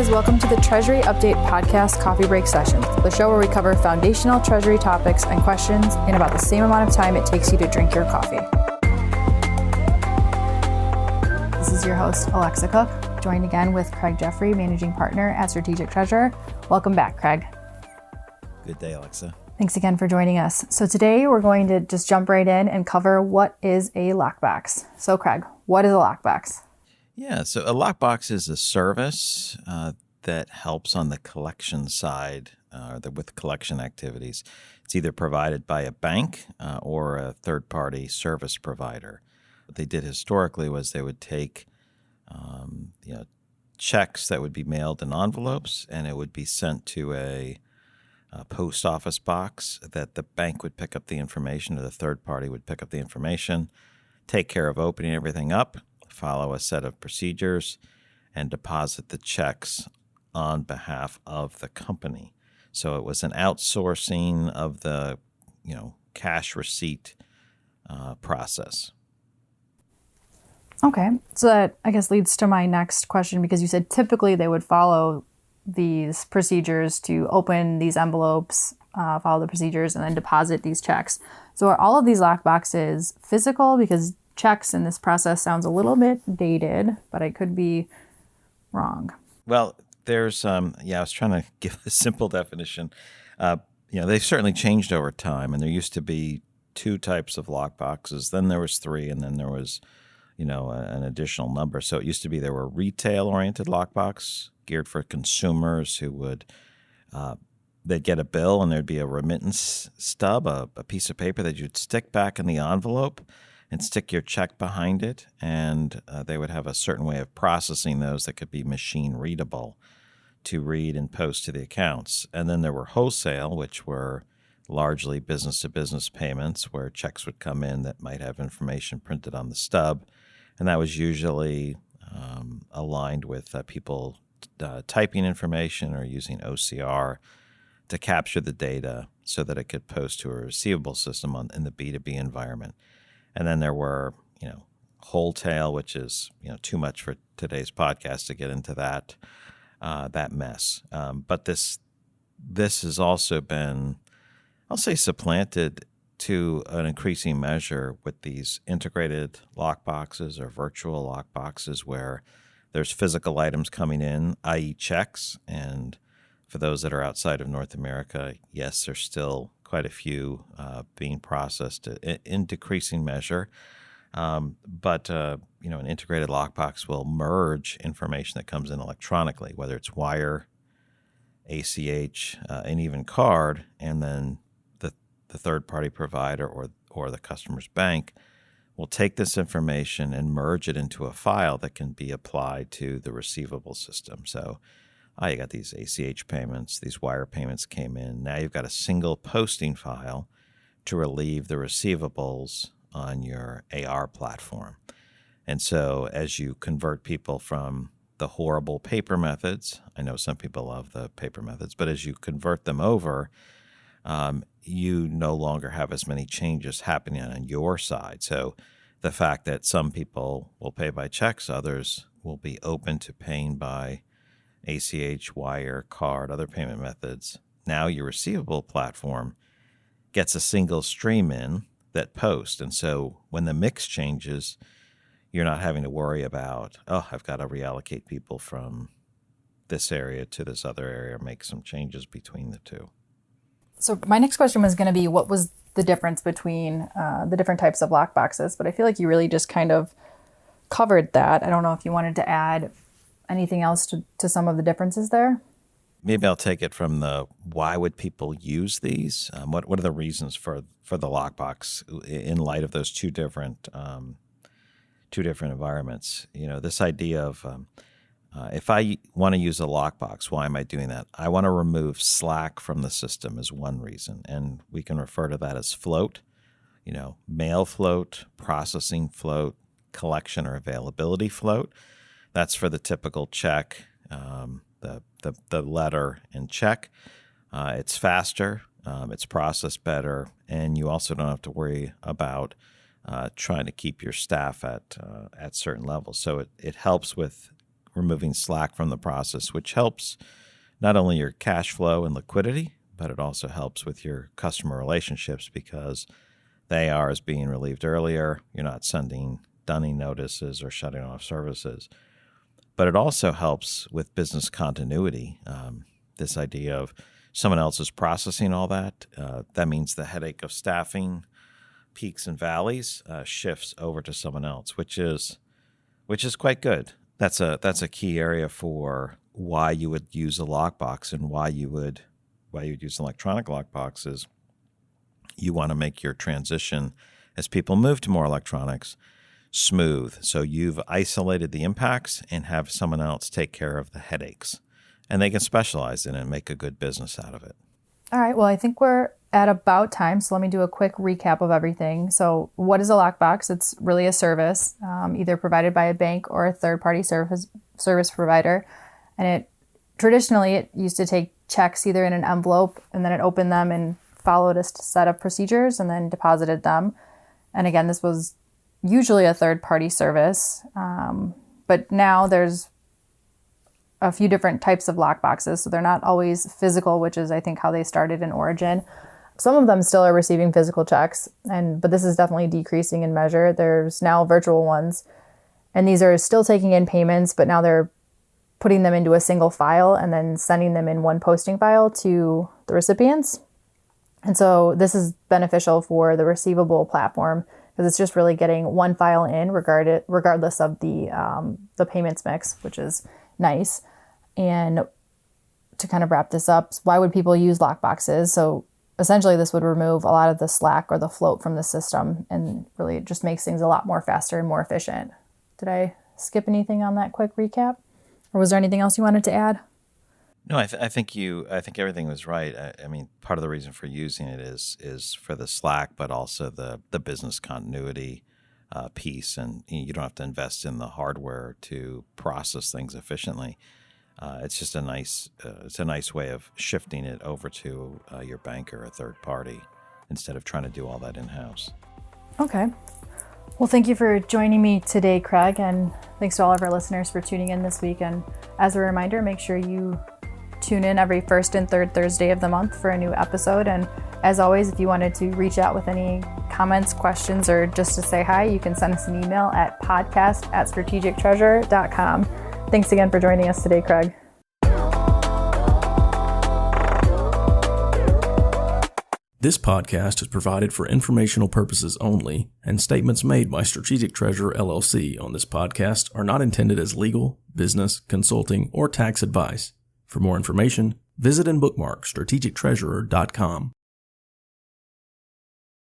guys, welcome to the Treasury Update Podcast Coffee Break Sessions, the show where we cover foundational Treasury topics and questions in about the same amount of time it takes you to drink your coffee. This is your host, Alexa Cook, joined again with Craig Jeffery, Managing Partner at Strategic Treasurer. Welcome back, Craig. Good day, Alexa. Thanks again for joining us. So today we're going to just jump right in and cover what is a lockbox. So Craig, what is a lockbox? Yeah, so a lockbox is a service that helps on the collection side with collection activities. It's either provided by a bank or a third-party service provider. What they did historically was they would take checks that would be mailed in envelopes, and it would be sent to a post office box that the bank would pick up the information, or the third party would pick up the information, take care of opening everything up, follow a set of procedures, and deposit the checks on behalf of the company. So it was an outsourcing of the, cash receipt process. Okay, so that I guess leads to my next question, because you said typically they would follow these procedures to open these envelopes, follow the procedures, and then deposit these checks. So are all of these lockboxes physical? Because checks in this process sounds a little bit dated, but I could be wrong. Well, there's, I was trying to give a simple definition. They've certainly changed over time, and there used to be two types of lockboxes. Then there was three, and then there was, an additional number. So it used to be there were retail-oriented lockbox geared for consumers who would, they'd get a bill, and there'd be a remittance stub, a piece of paper that you'd stick back in the envelope and stick your check behind it, and they would have a certain way of processing those that could be machine readable to read and post to the accounts. And then there were wholesale, which were largely business-to-business payments, where checks would come in that might have information printed on the stub, and that was usually aligned with people typing information or using OCR to capture the data so that it could post to a receivable system in the B2B environment. And then there were, wholesale, which is, too much for today's podcast to get into that mess. But this has also been, I'll say, supplanted to an increasing measure with these integrated lockboxes or virtual lockboxes, where there's physical items coming in, i.e. checks. And for those that are outside of North America, yes, there's still quite a few being processed in decreasing measure. But an integrated lockbox will merge information that comes in electronically, whether it's wire, ACH, and even card, and then the third-party provider or the customer's bank will take this information and merge it into a file that can be applied to the receivable system. So you got these ACH payments, these wire payments came in. Now you've got a single posting file to relieve the receivables on your AR platform. And so as you convert people from the horrible paper methods, I know some people love the paper methods, but as you convert them over, you no longer have as many changes happening on your side. So the fact that some people will pay by checks, others will be open to paying by ACH, wire, card, other payment methods. Now your receivable platform gets a single stream in that posts. And so when the mix changes, you're not having to worry about, I've got to reallocate people from this area to this other area, or make some changes between the two. So my next question was going to be, what was the difference between the different types of lockboxes? But I feel like you really just kind of covered that. I don't know if you wanted to add anything else to some of the differences there? Maybe I'll take it from the why would people use these? What are the reasons for the lockbox in light of those two different environments? This idea of if I want to use a lockbox, why am I doing that? I want to remove slack from the system is one reason, and we can refer to that as float. Mail float, processing float, collection or availability float. That's for the typical check, the letter and check. It's faster, it's processed better, and you also don't have to worry about trying to keep your staff at certain levels. So it helps with removing slack from the process, which helps not only your cash flow and liquidity, but it also helps with your customer relationships because the AR is being relieved earlier. You're not sending dunning notices or shutting off services. But it also helps with business continuity. This idea of someone else is processing all that. That means the headache of staffing peaks and valleys shifts over to someone else, which is quite good. That's a key area for why you would use a lockbox and why you'd use electronic lockboxes. You want to make your transition as people move to more electronics smooth. So you've isolated the impacts and have someone else take care of the headaches. And they can specialize in it and make a good business out of it. All right. Well, I think we're at about time. So let me do a quick recap of everything. So what is a lockbox? It's really a service, either provided by a bank or a third-party service provider. And traditionally, it used to take checks either in an envelope and then it opened them and followed a set of procedures and then deposited them. And again, this was usually a third-party service. But now there's a few different types of lockboxes. So they're not always physical, which is, I think, how they started in origin. Some of them still are receiving physical checks, but this is definitely decreasing in measure. There's now virtual ones, and these are still taking in payments, but now they're putting them into a single file and then sending them in one posting file to the recipients. And so this is beneficial for the receivable platform because it's just really getting one file in regardless of the payments mix, which is nice. And to kind of wrap this up, why would people use lockboxes? So essentially this would remove a lot of the slack or the float from the system, and really it just makes things a lot more faster and more efficient. Did I skip anything on that quick recap? Or was there anything else you wanted to add? No, I think everything was right. I mean, part of the reason for using it is for the slack, but also the business continuity piece, and you don't have to invest in the hardware to process things efficiently. It's just a nice way of shifting it over to your bank or a third party instead of trying to do all that in-house. Okay. Well, thank you for joining me today, Craig, and thanks to all of our listeners for tuning in this week. And as a reminder, make sure you tune in every first and third Thursday of the month for a new episode. And as always, if you wanted to reach out with any comments, questions, or just to say hi, you can send us an email at podcast@strategictreasure.com. Thanks again for joining us today, Craig. This podcast is provided for informational purposes only, and statements made by Strategic Treasure LLC on this podcast are not intended as legal, business, consulting, or tax advice. For more information, visit and bookmark strategictreasurer.com.